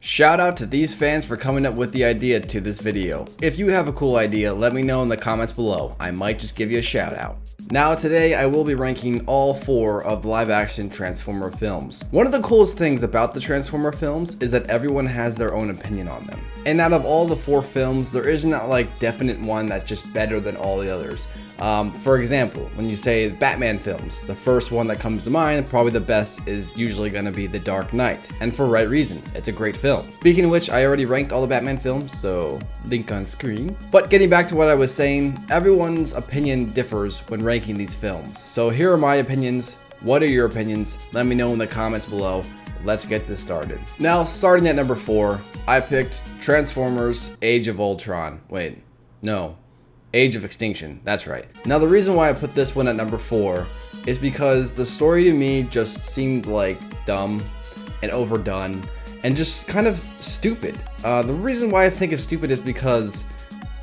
Shout out to these fans for coming up with the idea to this video. If you have a cool idea, let me know in the comments below. I might just give you a shout out. Now today I will be ranking all 4 of the live action Transformer films. One of the coolest things about the Transformer films is that everyone has their own opinion on them. And out of all the 4 films, there isn't that like definite one that's just better than all the others. For example, when you say Batman films, the first one that comes to mind, probably the best, is usually going to be The Dark Knight, and for right reasons. It's a great film. Speaking of which, I already ranked all the Batman films, so link on screen. But getting back to what I was saying, everyone's opinion differs when ranking these films. So here are my opinions. What are your opinions? Let me know in the comments below. Let's get this started. Now, starting at number 4, I picked Transformers: Age of Ultron. Wait, no. Age of Extinction, that's right. Now the reason why I put this one at number 4 is because the story to me just seemed like dumb and overdone and just kind of stupid. The reason why I think it's stupid is because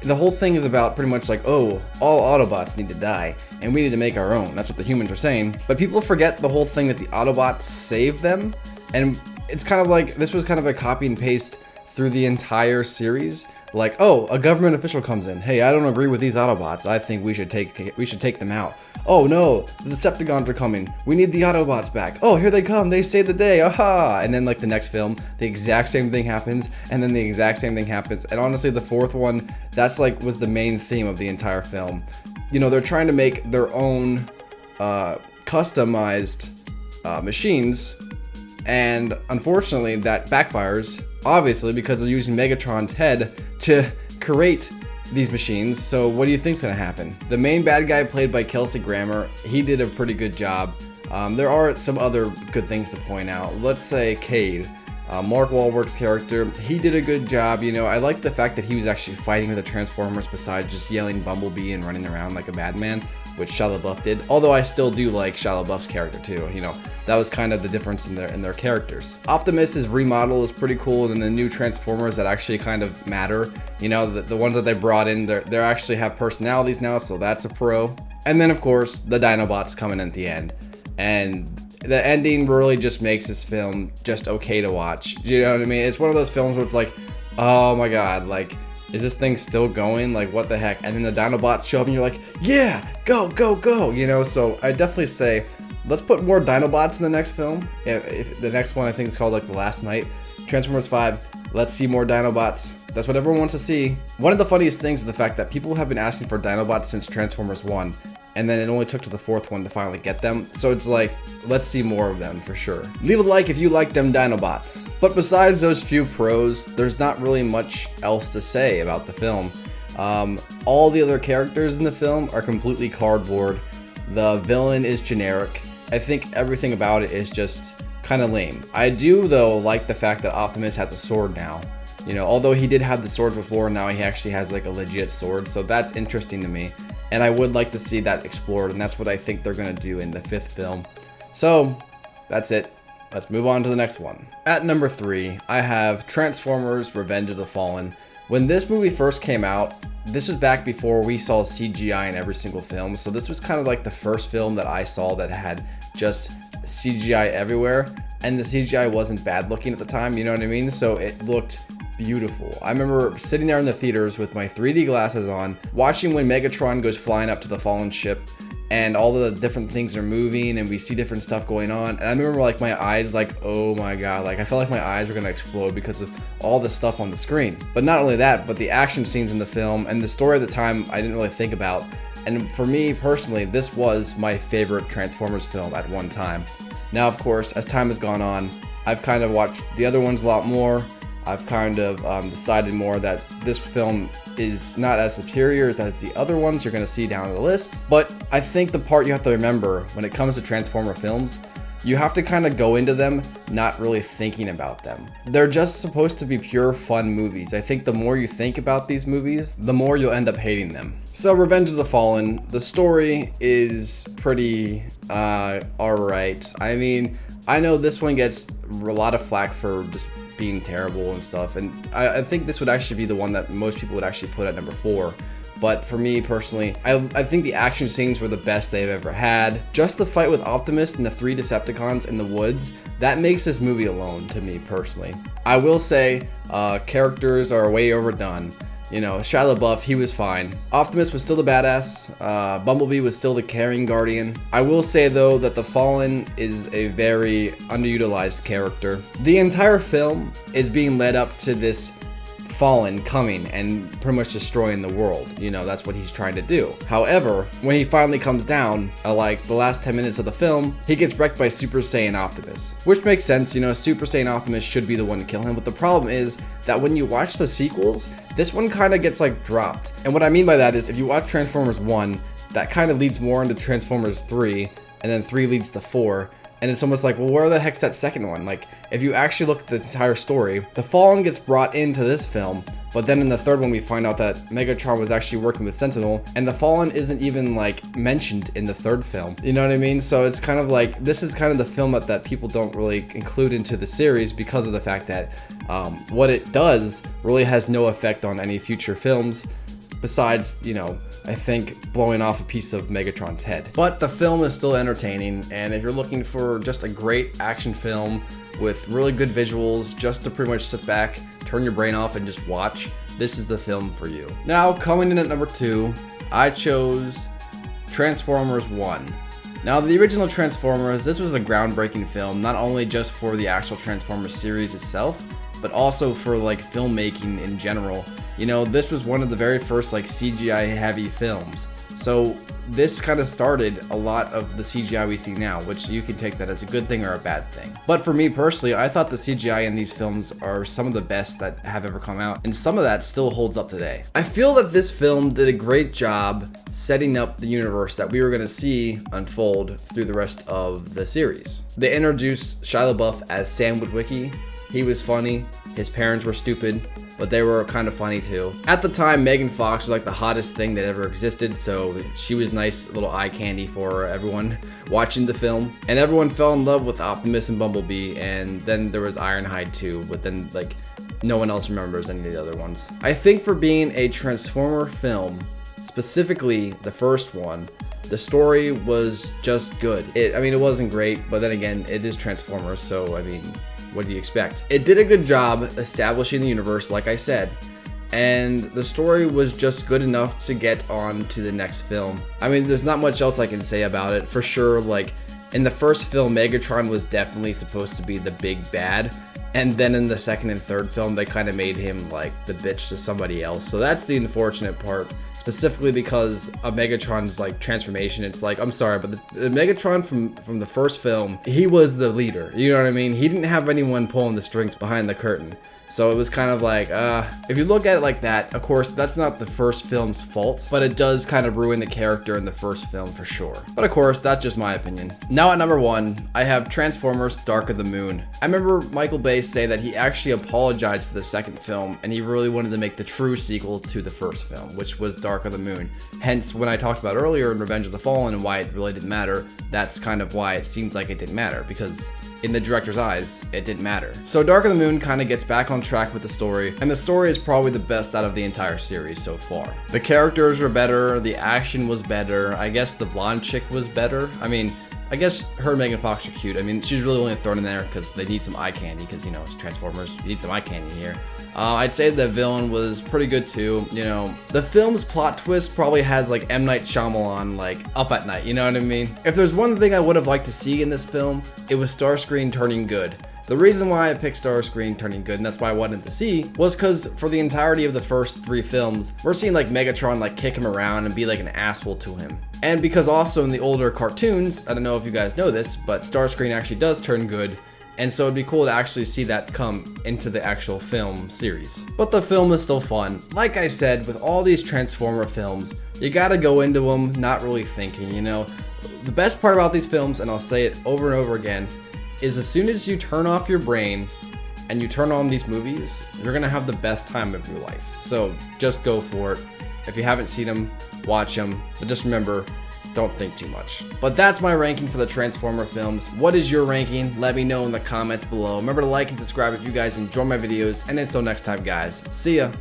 the whole thing is about pretty much like, oh, all Autobots need to die and we need to make our own. That's what the humans are saying. But people forget the whole thing that the Autobots saved them, and it's kind of like this was kind of a copy and paste through the entire series. Like, oh, a government official comes in. Hey, I don't agree with these Autobots. I think we should take them out. Oh no, the Decepticons are coming. We need the Autobots back. Oh, here they come. They saved the day. Aha! And then like the next film, the exact same thing happens, and then the exact same thing happens. And honestly, the 4th one, that's like was the main theme of the entire film. You know, they're trying to make their own customized machines, and unfortunately that backfires. Obviously, because they're using Megatron's head to create these machines. So what do you think's gonna happen? The main bad guy, played by Kelsey Grammer, he did a pretty good job. There are some other good things to point out. Let's say Cade, Mark Wahlberg's character, he did a good job. You know, I like the fact that he was actually fighting with the Transformers besides just yelling Bumblebee and running around like a madman, which Shia LaBeouf did. Although I still do like Shia LaBeouf's character too. You know, that was kind of the difference in their characters. Optimus's remodel is pretty cool, and the new Transformers that actually kind of matter. You know, the ones that they brought in, they actually have personalities now, so that's a pro. And then of course the Dinobots coming at the end, and the ending really just makes this film just okay to watch. You know what I mean? It's one of those films where it's like, oh my god, like, is this thing still going? Like, what the heck? And then the Dinobots show up and you're like, yeah, go, go, go, you know? So I definitely say, let's put more Dinobots in the next film. If the next one I think is called like The Last Night, Transformers 5, let's see more Dinobots. That's what everyone wants to see. One of the funniest things is the fact that people have been asking for Dinobots since Transformers 1, and then it only took to the 4th one to finally get them. So it's like, let's see more of them for sure. Leave a like if you like them Dinobots. But besides those few pros, there's not really much else to say about the film. All the other characters in the film are completely cardboard. The villain is generic. I think everything about it is just kind of lame. I do though like the fact that Optimus has a sword now. You know, although he did have the sword before, now he actually has like a legit sword, so that's interesting to me. And I would like to see that explored, and that's what I think they're going to do in the 5th film. So, that's it. Let's move on to the next one. At number 3, I have Transformers: Revenge of the Fallen. When this movie first came out, this was back before we saw CGI in every single film, so this was kind of like the first film that I saw that had just CGI everywhere, and the CGI wasn't bad looking at the time, you know what I mean? So it looked beautiful. I remember sitting there in the theaters with my 3D glasses on, watching when Megatron goes flying up to the fallen ship and all the different things are moving and we see different stuff going on. And I remember like my eyes, like, oh my god, like I felt like my eyes were gonna explode because of all the stuff on the screen. But not only that, but the action scenes in the film and the story at the time I didn't really think about. And for me personally, this was my favorite Transformers film at one time. Now of course, as time has gone on, I've kind of watched the other ones a lot more. I've kind of decided more that this film is not as superior as the other ones you're going to see down the list. But I think the part you have to remember when it comes to Transformer films, you have to kind of go into them not really thinking about them. They're just supposed to be pure fun movies. I think the more you think about these movies, the more you'll end up hating them. So Revenge of the Fallen, the story is pretty alright. I mean, I know this one gets a lot of flack for just being terrible and stuff, and I think this would actually be the one that most people would actually put at number 4. But for me personally, I think the action scenes were the best they've ever had. Just the fight with Optimus and the 3 Decepticons in the woods, that makes this movie alone to me personally. I will say, characters are way overdone. You know, Shia LaBeouf, he was fine. Optimus was still the badass. Bumblebee was still the caring guardian. I will say though that the Fallen is a very underutilized character. The entire film is being led up to this Fallen coming and pretty much destroying the world. You know, that's what he's trying to do. However, when he finally comes down, like the last 10 minutes of the film, he gets wrecked by Super Saiyan Optimus. Which makes sense, you know, Super Saiyan Optimus should be the one to kill him, but the problem is that when you watch the sequels, this one kind of gets like dropped. And what I mean by that is if you watch Transformers 1, that kind of leads more into Transformers 3, and then 3 leads to 4. And it's almost like, well, where the heck's that second one? Like, if you actually look at the entire story, the Fallen gets brought into this film, but then in the third one, we find out that Megatron was actually working with Sentinel, and the Fallen isn't even, like, mentioned in the third film. You know what I mean? So it's kind of like, this is kind of the film that people don't really include into the series because of the fact that what it does really has no effect on any future films, besides, you know, I think blowing off a piece of Megatron's head. But the film is still entertaining, and if you're looking for just a great action film with really good visuals, just to pretty much sit back, turn your brain off, and just watch, this is the film for you. Now, coming in at number 2, I chose Transformers 1. Now, the original Transformers, this was a groundbreaking film, not only just for the actual Transformers series itself, but also for like filmmaking in general. You know, this was one of the very first like CGI heavy films. So this kind of started a lot of the CGI we see now, which you can take that as a good thing or a bad thing. But for me personally, I thought the CGI in these films are some of the best that have ever come out, and some of that still holds up today. I feel that this film did a great job setting up the universe that we were going to see unfold through the rest of the series. They introduced Shia LaBeouf as Sam Witwicky. He was funny, his parents were stupid, but they were kind of funny too. At the time, Megan Fox was like the hottest thing that ever existed, so she was nice little eye candy for everyone watching the film. And everyone fell in love with Optimus and Bumblebee, and then there was Ironhide too, but then like no one else remembers any of the other ones. I think for being a Transformer film, specifically the first one, the story was just good. I mean, it wasn't great, but then again, it is Transformers, so I mean, what do you expect? It did a good job establishing the universe, like I said, and the story was just good enough to get on to the next film. I mean, there's not much else I can say about it. For sure, like, in the first film, Megatron was definitely supposed to be the big bad, and then in the second and third film, they kind of made him, like, the bitch to somebody else. So that's the unfortunate part. Specifically because of Megatron's like transformation. It's like, I'm sorry, but the Megatron from the first film, he was the leader. You know what I mean? He didn't have anyone pulling the strings behind the curtain. So it was kind of like, if you look at it like that, of course, that's not the first film's fault, but it does kind of ruin the character in the first film for sure. But of course, that's just my opinion. Now at number 1, I have Transformers Dark of the Moon. I remember Michael Bay say that he actually apologized for the second film, and he really wanted to make the true sequel to the first film, which was Dark of the Moon. Hence, when I talked about earlier in Revenge of the Fallen and why it really didn't matter, that's kind of why it seems like it didn't matter, because in the director's eyes, it didn't matter. So Dark of the Moon kind of gets back on track with the story, and the story is probably the best out of the entire series so far. The characters were better, the action was better, I guess the blonde chick was better. I mean, I guess her and Megan Fox are cute. I mean, she's really only thrown in there because they need some eye candy, because, you know, it's Transformers, you need some eye candy here. I'd say the villain was pretty good too. You know, the film's plot twist probably has like M. Night Shyamalan like up at night, you know what I mean? If there's one thing I would have liked to see in this film, it was Starscream turning good. The reason why I picked Starscream turning good, and that's why I wanted to see, was because for the entirety of the first 3 films, we're seeing like Megatron like kick him around and be like an asshole to him. And because also in the older cartoons, I don't know if you guys know this, but Starscream actually does turn good. And so it'd be cool to actually see that come into the actual film series. But the film is still fun. Like I said, with all these Transformer films, you gotta go into them not really thinking, you know. The best part about these films, and I'll say it over and over again, is as soon as you turn off your brain and you turn on these movies, you're gonna have the best time of your life. So just go for it. If you haven't seen them, watch them. But just remember, don't think too much. But that's my ranking for the Transformer films. What is your ranking? Let me know in the comments below. Remember to like and subscribe if you guys enjoy my videos. And until next time, guys, see ya.